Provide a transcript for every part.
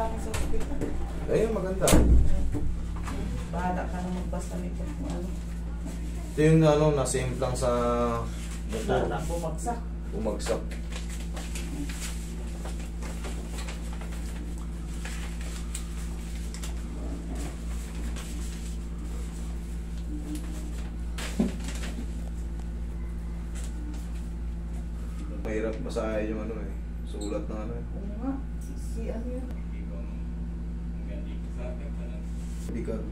sa akin sa hospital. Ayun, maganda. Bahala ka na magbasta nito. Ano? Ito yung ano, nasimplang sa Bumagsak. bumagsak. Mahirap basahin yung ano eh. Sulat na ano eh. Oo nga. Si ano yun? Cervical.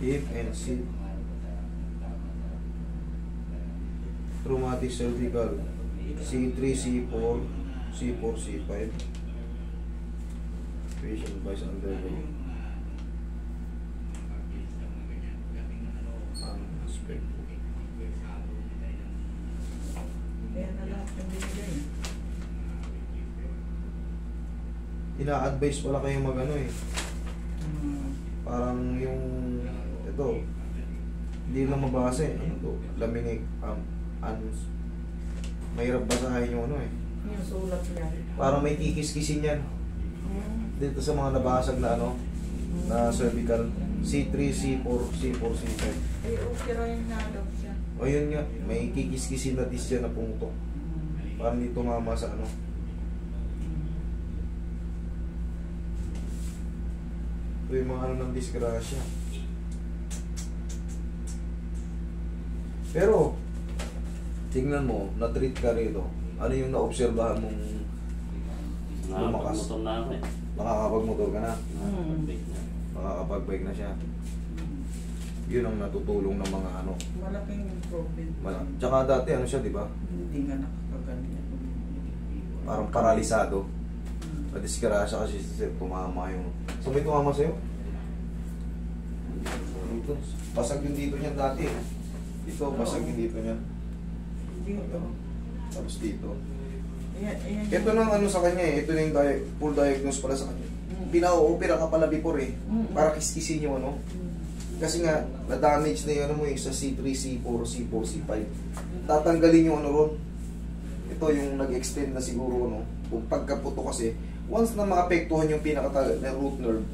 Hip and sit. Traumatic cervical. C3, C4, C4, C5. Patient advice undergo. Unexpected. Kaya na lahat yung binigay. Ina-advise pala kayo mag ano eh. Parang yung ito hindi lang mabasa eh. Ano to? Laminate mahirap basahin yung ano eh. Yung sulat niya. Parang may kikis-kisin yan. Dito sa mga nabasag na ano na cervical. C3, C4, C4, C5. Eh, okay rin na daw siya. O yun nga, may kikis-kisin na disc yan na pumutok. Parang hindi tumama sa ano. Ito yung mga ano ng disgrasya. Pero, tingnan mo, na-treat ka rito. Ano yung na-obserbahan mong lumakas? Nakakapag-motor na ako eh. Nakakapag-motor ka na. Nakakapag-bike na. Nakakapag-bike na siya. Yun ang natutulong ng mga ano. Malaking improvement. Tsaka dati ano siya, di ba? Hindi nga nakakaganyan. Parang paralisado. Na-disgrasya kasi tumama yung... So may tumama sa'yo? Dito. Basag yung dito niya dati. Dito, basag yung dito niya. Dito. Tapos dito. Ayan, Ito nang ano sa kanya eh. Ito na yung full diagnose pala sa kanya. Pina-opera ka pala before eh. Para kiskisin yung ano. Kasi nga, na-damage na yung ano mo eh. Sa C3, C4, C4, C5. Tatanggalin yung ano ron. Ito yung nag-extend na siguro ano. Kung pagkaputo kasi, once na maapektuhan yung pinakatagal na root nerve,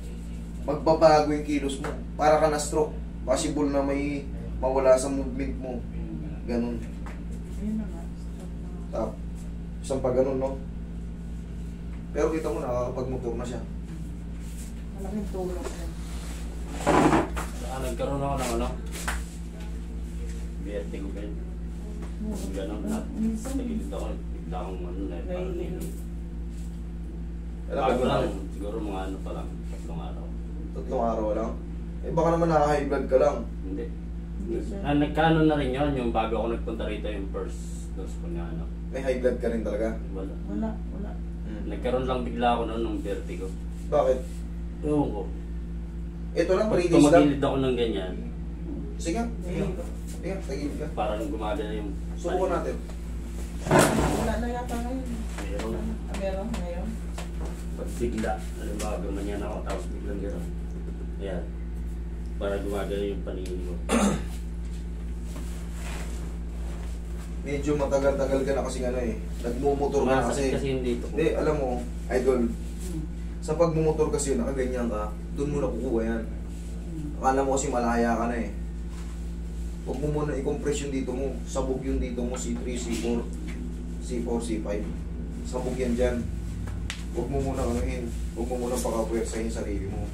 magbabago yung kilos mo. Para ka na stroke. Possible na may mawala sa movement mo. Ganun. Ayun na nga. Tap. Isang pa ganun, no? Pero kita mo, nakakapag-motor na siya. Malaking tulong yan. Nagkaroon ako ng ano? Vertigo ba yun? Ganon na. Minsan. Nagilid ako. Bigla akong ano na. Parang Bago lang. Siguro mga ano pa lang. 3 araw. 3 araw lang. Eh baka naman naka-high blood ka lang. Hindi. Hindi siya. Nagkaano na rin yun. Yung bago ako nagpunta rito yung first dose ko na ano. May high blood ka rin talaga. Wala. Wala. Nagkaroon lang bigla ako noon ng vertigo. Bakit? Ewan ko. Ito lang, Pag previous lang. tumagilid ako ng ganyan, Sige, sige. Sige, tagilid ka. parang gumagana yung... Subukan natin. Wala na yata ngayon. Meron. Meron ngayon. Pag bigla, alam ba, gumanyan ako tapos biglang gano'n. Ayan. Parang gumagana yung paningin ko. Medyo matagal-tagal ka na kasi ano eh. Nagmumotor ka Masakit kasi. kasi yung dito ko. Hindi, alam mo, idol. Sa pagmumotor kasi nakaganyan ka, doon mo na kukuha yan. Akala mo kasi malaya ka na eh. Huwag mo muna i-compress yung dito mo. Sabog yung dito mo, C3, C4, C4, C5. Sabog yan dyan. Huwag mo muna kanuhin. Huwag mo muna pakapuwersahin yung sarili mo.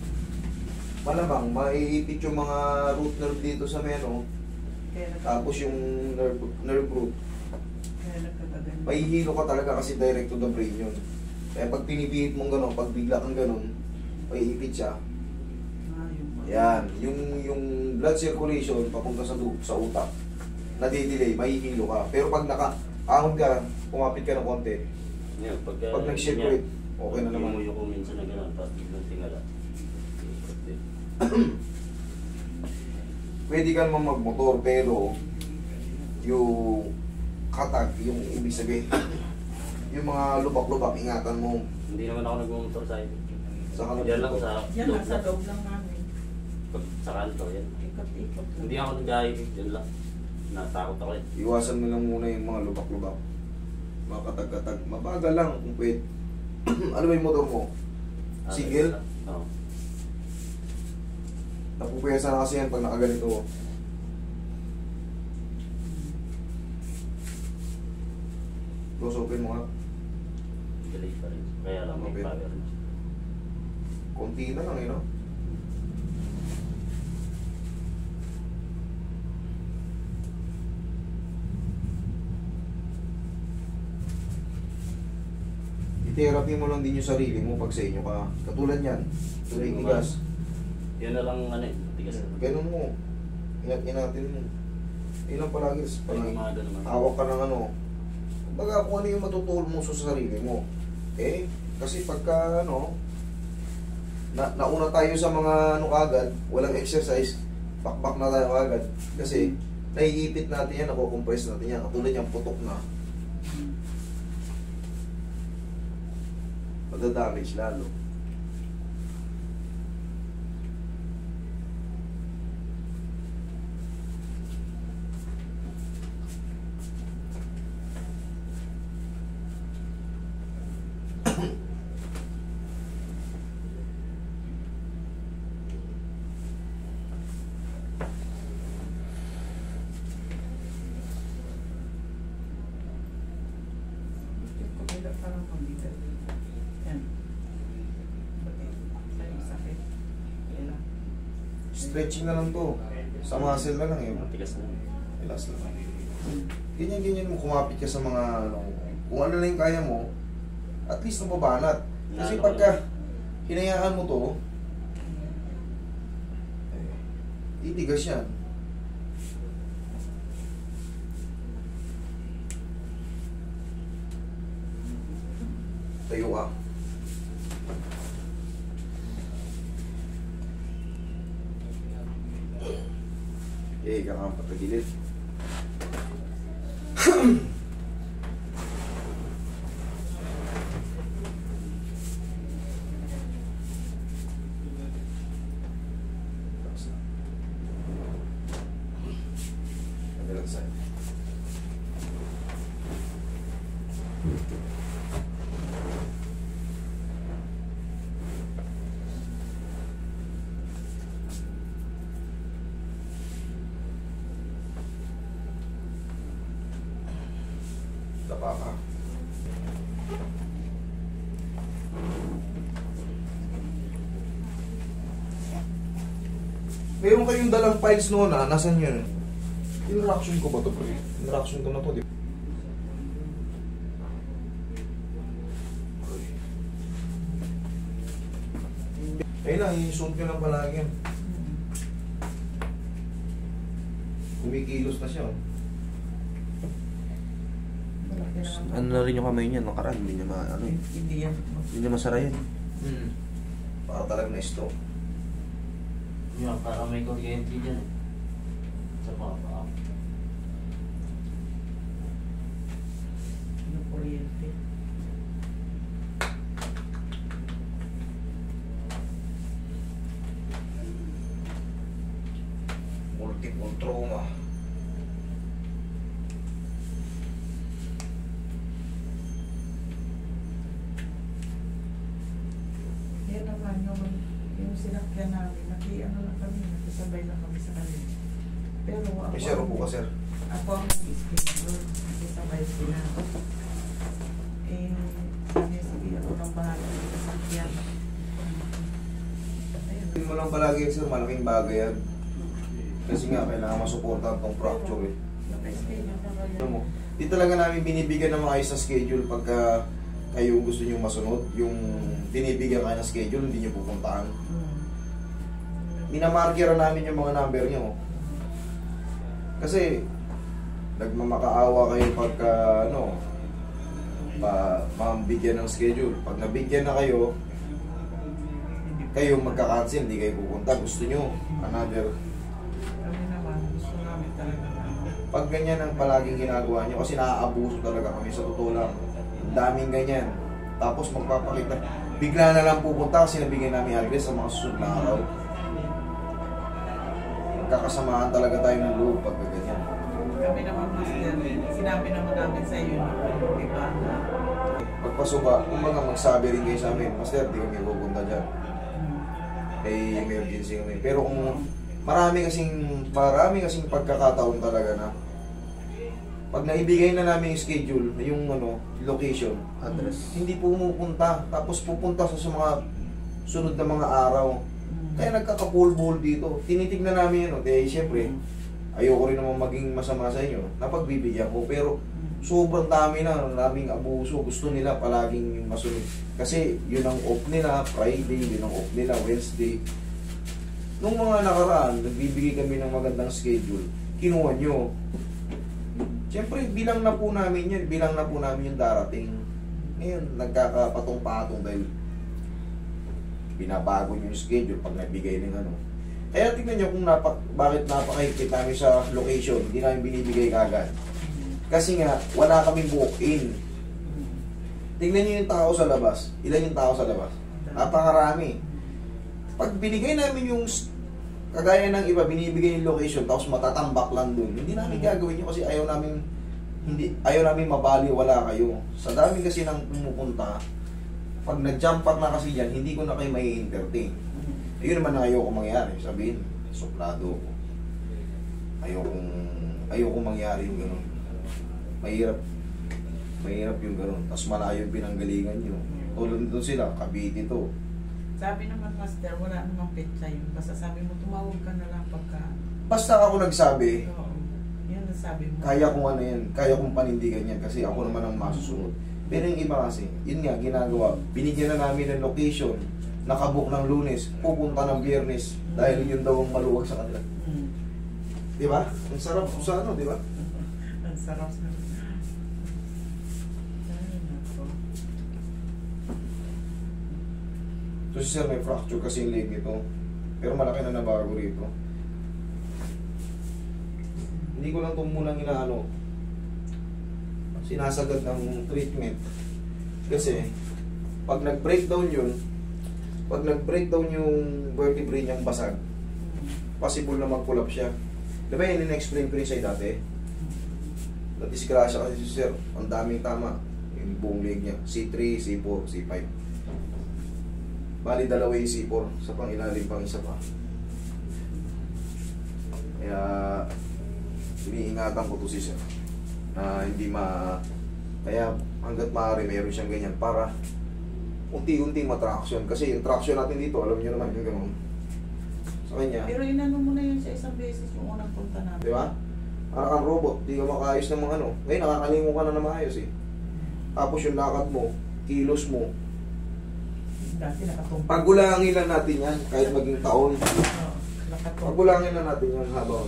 Malamang, maiipit yung mga root nerve dito sa meno. Tapos yung nerve root. Kaya nagkakaganyan. Mahihilo ka talaga kasi direct to the brain yun. Kaya pag pinipihit mong gano'n, pag bigla kang gano'n, maiipit siya. Yan, yung blood circulation papunta sa utak, nadidelay, mahihilo ka. Pero pag naka-ahon ka, kumapit ka ng konti, Yan, pag nag-circulate, okay na naman. Yung ko minsan na gano'n, tapos biglang tingala. Pwede ka naman magmotor, pero yung katag, yung ibig sabihin, yung mga lubak-lubak, ingatan mo. Hindi naman ako nagmumotor sa iyo. Sa Yan lang sa Yan lang sa loob lang namin. sa kanto, yan. Ikot-ikot lang. Hindi ako nag-highway, yan lang. Natakot ako eh. Iwasan mo lang muna yung mga lubak-lubak. Mga katag-katag. Mabagal lang kung pwede. Ano ba yung motor mo? Single? Oo. Napupuyasa na kasi yan pag nakaganito. Close open mo nga. Delay pa rin. Kaya lang may Okay. power na. Konti na lang eh, no? I-therapy mo lang din yung sarili mo pag sa inyo ka. Katulad yan. Tumigas. Yun na lang ano eh. Tigas na. Ganun mo. Inat-in natin mo. Yun lang palagi. Parang umaga naman. Hawak ka ng ano. Kumbaga kung ano yung matutulong mo sa sarili mo. Eh, kasi pagka ano, nauna tayo sa mga ano kagad, walang exercise, bakbak na tayo kagad. Kasi naiipit natin yan, nakukompress natin yan. Katulad yan, putok na. Magda-damage lalo. Kumila parang mabigat. Yan. Bakit? Sakit. Kailan? Stretching na lang to. Sa muscle na lang eh. Tigas na. Relax lang. Ganyan-ganyan mo, kumapit ka sa mga ano, kung ano na yung kaya mo, at least nababanat. Kasi pagka hinayaan mo to, titigas yan. Tayo ka. Okay, ka nga patagilid. Kabilang side. Tapa ka. Meron kayong dalang files noon nasan yun? Interaction ko ba ito, pre? Interaction ko na to, di ba? Ayun lang, i-zoom ka lang palagi yan. Kumikilos na siya, oh. Malaki naman. Ano na rin yung kamay niya, nakaraan, hindi niya ano, Hindi yan. hindi niya masara yan. Para talaga na-stroke. Yan, para may kuryente dyan eh. Sa papa. Yung kuryente. Multiple trauma. Yan naman yung sinakyan namin. Ano lang kami, nakisabay lang kami sa kanila. Pero ako, May share po ka, sir. ako ang nag-schedule. Nakisabay sila. Eh, sabi, sige ako nang bahala ng sasakyan. Ayun. Hindi mo lang palagi, sir, malaking bagay yan. Kasi nga, kailangan masuportahan tong fracture eh. Naka-schedule ka kaya. Alam mo, di talaga namin binibigyan ng mga ayos na schedule pagka kayo gusto nyo masunod. Yung binibigyan kayo ng schedule, hindi nyo pupuntahan. Minamarkera namin yung mga number nyo. Kasi, nagmamakaawa kayo pagka, ano, mabigyan ng schedule. Pag nabigyan na kayo, kayo magka-cancel, hindi kayo pupunta. Gusto nyo, another. Kami naman, gusto namin talaga na. Pag ganyan ang palaging ginagawa nyo, kasi naaabuso talaga kami sa totoo lang. Ang daming ganyan. Tapos magpapakita. Bigla na lang pupunta kasi nabigyan namin address sa mga susunod na araw. Magkakasamaan talaga tayo ng loob pag ganyan. Kami naman, master, sinabi naman namin sa iyo, di ba? Pagpasuba, kumbaga magsabi rin kayo sa amin, Master, di kami pupunta dyan. May emergency kami. Pero kung marami kasing pagkakataon talaga na pag naibigay na namin yung schedule, yung location, Address. hindi pumupunta. Tapos pupunta sa mga sunod na mga araw. Kaya nagkakapulbul dito. Tinitignan namin yun. Kaya siyempre, ayoko rin naman maging masama sa inyo. Napagbibigyan ko. Pero sobrang dami na naming abuso. Gusto nila palaging yung masunod. Kasi yun ang off nila, Friday, yun ang off nila, Wednesday. Nung mga nakaraan, nagbibigay kami ng magandang schedule. Kinuha nyo. Siyempre, bilang na po namin yan. Bilang na po namin yung darating. Ngayon, nagkakapatong-patong dahil binabago nyo yung schedule pag nabigay ng Kaya tingnan nyo kung bakit napakahigpit namin sa location. Hindi namin binibigay kagad. Kasi nga, wala kaming book-in. Tingnan nyo yung tao sa labas. Ilan yung tao sa labas? Napakarami. Pag binigay namin yung kagaya ng iba, binibigay yung location tapos matatambak lang dun. Hindi namin gagawin yun kasi ayaw namin mabaliwala kayo. Sa dami kasi nang pumupunta, pag nag-jump pack na kasi yan, hindi ko na kayo may entertain. Yun naman na ayoko mangyari. Sabihin, suplado ko. Ayoko mangyari yung gano'n. Mahirap yung gano'n. Tapos malayo yung pinanggalingan nyo. Tulad nito sila, Cavite to. Sabi naman, Master, wala namang petsa yun. Basta sabi mo, tumawag ka na lang pagka... Basta ako nagsabi, Oo. Yan ang sabi mo. kaya kong kaya kong panindigan yan kasi ako naman ang masusunod. Pero yung iba kasi, yun nga, ginagawa. Binigyan na namin ng location, nakabook ng Lunes, pupunta ng Biyernes, dahil yun daw ang maluwag sa kanila. Di ba? Ang sarap sa di ba? Ang sarap sa... Ay, nako. So si sir may fracture kasi yung leg nito. Pero malaki na nabago rito. Hindi ko lang ito munang sinasagad ng treatment. Kasi pag nag-breakdown yung vertebrae niyang basag, possible na mag-collapse siya. Diba yun in-explain ko rin sa'yo dati? Nadisgrasya kasi si sir. Ang daming tama. Yung buong leg niya. C3, C4, C5. Bali dalawa yung C4 sa pangilalim pang isa pa. Kaya iniingatan ko to si sir na hindi kaya hanggat maaari meron siyang ganyan para unti-unting matraction. Kasi yung traction natin dito, alam niyo naman yung gano'n sa kanya. Pero inano mo na yun sa isang beses yung unang punta namin. Di ba? Parang kang robot, di ka makaayos ng mga Ngayon, nakakalingon ka na na maayos eh. Tapos yung lakad mo, kilos mo. Dati nakatumpa. Pagulangin lang natin yan, kahit maging taon. Nakatumpa. Pagulangin lang natin yan habang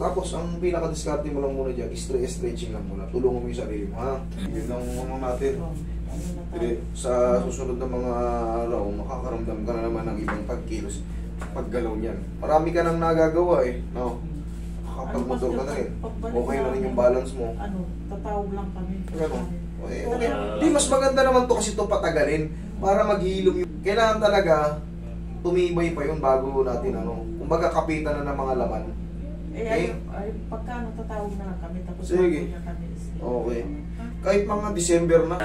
tapos, ang pinaka-discarte mo lang muna dyan, stretching lang muna. Tulungan mo yung sarili mo, ha? Yun lang muna natin. Sa susunod na mga araw, makakaramdam ka na naman ng ibang pagkilos, paggalaw niyan. Marami ka nang nagagawa eh, no? Makakapag-motor ka na rin. Okay na rin yung balance mo. Tatawag lang kami. Gano'n. Okay. Di, mas maganda naman to kasi ito patagalin para maghilom yung... Kailangan talaga tumibay pa yun bago natin kumbaga kapitan na ng mga laman. Ay, pagka tatawag na lang kami tapos sige. kami. Okay. Kahit mga December na.